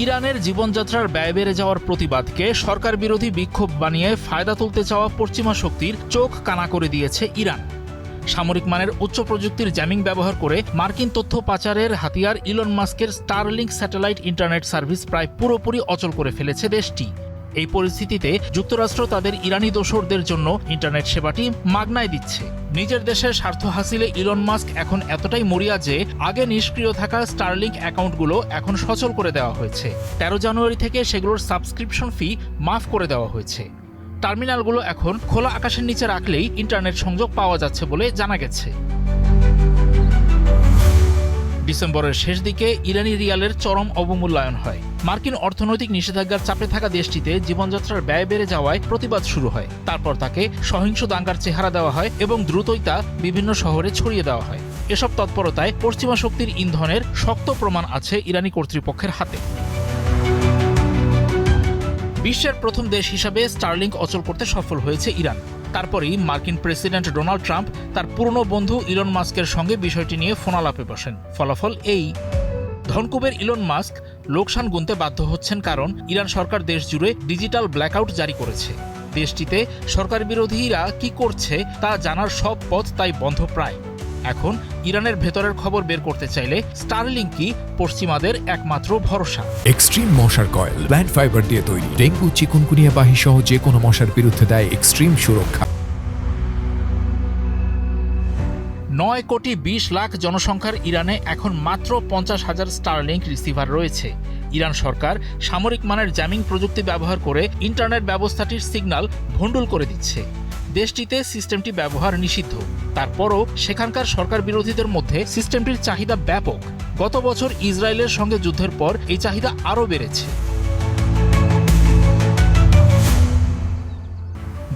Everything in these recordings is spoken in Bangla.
ইরানের জীবনযাত্রার ব্যয় বেড়ে যাওয়ার প্রতিবাদকে সরকার বিরোধী বিক্ষোভ বানিয়ে ফায়দা তুলতে চাওয়া পশ্চিমা শক্তির চোখ কানা করে দিয়েছে ইরান। সামরিক মানের উচ্চ প্রযুক্তির জ্যামিং ব্যবহার করে মার্কিন তথ্য পাচারের হাতিয়ার ইলন মাস্কের স্টারলিংক স্যাটেলাইট ইন্টারনেট সার্ভিস প্রায় পুরোপুরি অচল করে ফেলেছে দেশটি। এই পরিস্থিতিতে যুক্তরাষ্ট্র তাদের ইরানি দোসরদের জন্য ইন্টারনেট সেবাটি মাগনায় দিচ্ছে। নিজের দেশের স্বার্থ হাসিলে ইলন মাস্ক এখন এতটাই মরিয়া যে আগে নিষ্ক্রিয় থাকা স্টারলিংক অ্যাকাউন্টগুলো এখন সচল করে দেওয়া হয়েছে। 13 জানুয়ারি থেকে সেগুলোর সাবস্ক্রিপশন ফি মাফ করে দেওয়া হয়েছে। টার্মিনালগুলো এখন খোলা আকাশের নিচে রাখলেই ইন্টারনেট সংযোগ পাওয়া যাচ্ছে বলে জানা গেছে। ডিসেম্বরের শেষ দিকে ইরানি রিয়ালের চরম অবমূল্যায়ন হয়। মার্কিন অর্থনৈতিক নিষেধাজ্ঞার চাপে থাকা দেশটিতে জীবনযাত্রার ব্যয় বেড়ে যাওয়ায় প্রতিবাদ শুরু হয়। তারপর তাকে সহিংস দাঙ্গার চেহারা দেওয়া হয় এবং দ্রুতই তা বিভিন্ন শহরে ছড়িয়ে দেওয়া হয়। এসব তৎপরতায় পশ্চিমা শক্তির ইন্ধনের শক্ত প্রমাণ আছে ইরানি কর্তৃপক্ষের হাতে। বিশ্বের প্রথম দেশ হিসাবে স্টারলিংক অচল করতে সফল হয়েছে ইরান। তারপরেই মার্কিন প্রেসিডেন্ট ডোনাল্ড ট্রাম্প তার পুরনো বন্ধু ইলন মাস্কের সঙ্গে বিষয়টি নিয়ে ফোনালাপে বসেন। ফলাফল এই, ধনকুবের ইলন মাস্ক লোকসান গুনতে বাধ্য হচ্ছেন, কারণ ইরান সরকার দেশ জুড়ে ডিজিটাল ব্ল্যাকআউট জারি করেছে। দেশটিতে সরকার বিরোধীরা কি করছে তা জানার সব পথ তাই বন্ধ প্রায়। এখন ইরানের ভেতরের খবর বের করতে চাইলে স্টারলিংকই পশ্চিমাদের একমাত্র ভরসা। এক্সট্রিম মশার কয়েল প্ল্যান্ট ফাইবার দিয়ে তৈরি, ডেঙ্গু, চিকুনগুনিয়া বাহি সহ যে কোনো মশার বিরুদ্ধে দেয় এক্সট্রিম সুরক্ষা। 9 কোটি 20 লাখ জনসংখ্যার ইরানে এখন মাত্র 50,000 স্টারলিংক রিসিভার রয়েছে। ইরান সরকার সামরিক মানের জ্যামিং প্রযুক্তি ব্যবহার করে ইন্টারনেট ব্যবস্থাটির সিগন্যাল ভণ্ডুল করে দিচ্ছে। দেশটিতে সিস্টেমটি ব্যবহার নিষিদ্ধ। তারপরও সেখানকার সরকার বিরোধীদের মধ্যে সিস্টেমটির চাহিদা ব্যাপক। গত বছর ইসরায়েলের সঙ্গে যুদ্ধের পর এই চাহিদা আরও বেড়েছে।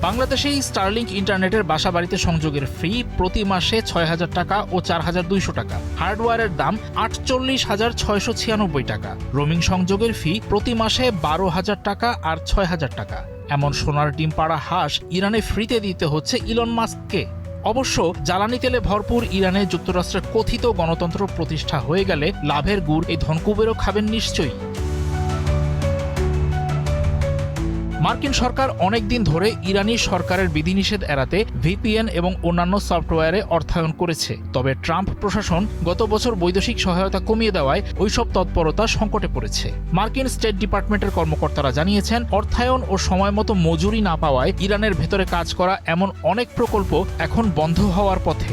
বাংলাদেশে এই স্টারলিংক ইন্টারনেটের বাসাবাড়িতে সংযোগের ফি প্রতি মাসে 6,000 টাকা ও 4,200 টাকা। হার্ডওয়্যারের দাম 48,696 টাকা। রোমিং সংযোগের ফি প্রতি মাসে 12,000 টাকা আর 6,000 টাকা। এমন সোনার ডিম পাড়া হাঁস ইরানে ফ্রিতে দিতে হচ্ছে ইলন মাস্ককে। অবশ্য জ্বালানি তেলে ভরপুর ইরানে যুক্তরাষ্ট্রের কথিত গণতন্ত্র প্রতিষ্ঠা হয়ে গেলে লাভের গুড় এই ধনকুবেরও খাবেন নিশ্চয়ই। মার্কিন সরকার অনেকদিন ধরে ইরানি সরকারের বিধিনিষেধ এড়াতে ভিপিএন এবং অন্যান্য সফটওয়্যারে অর্থায়ন করেছে। তবে ট্রাম্প প্রশাসন গত বছর বৈদেশিক সহায়তা কমিয়ে দেওয়ায় ওইসব তৎপরতা সংকটে পড়েছে। মার্কিন স্টেট ডিপার্টমেন্টের কর্মকর্তারা জানিয়েছেন, অর্থায়ন ও সময়মতো মজুরি না পাওয়ায় ইরানের ভেতরে কাজ করা এমন অনেক প্রকল্প এখন বন্ধ হওয়ার পথে।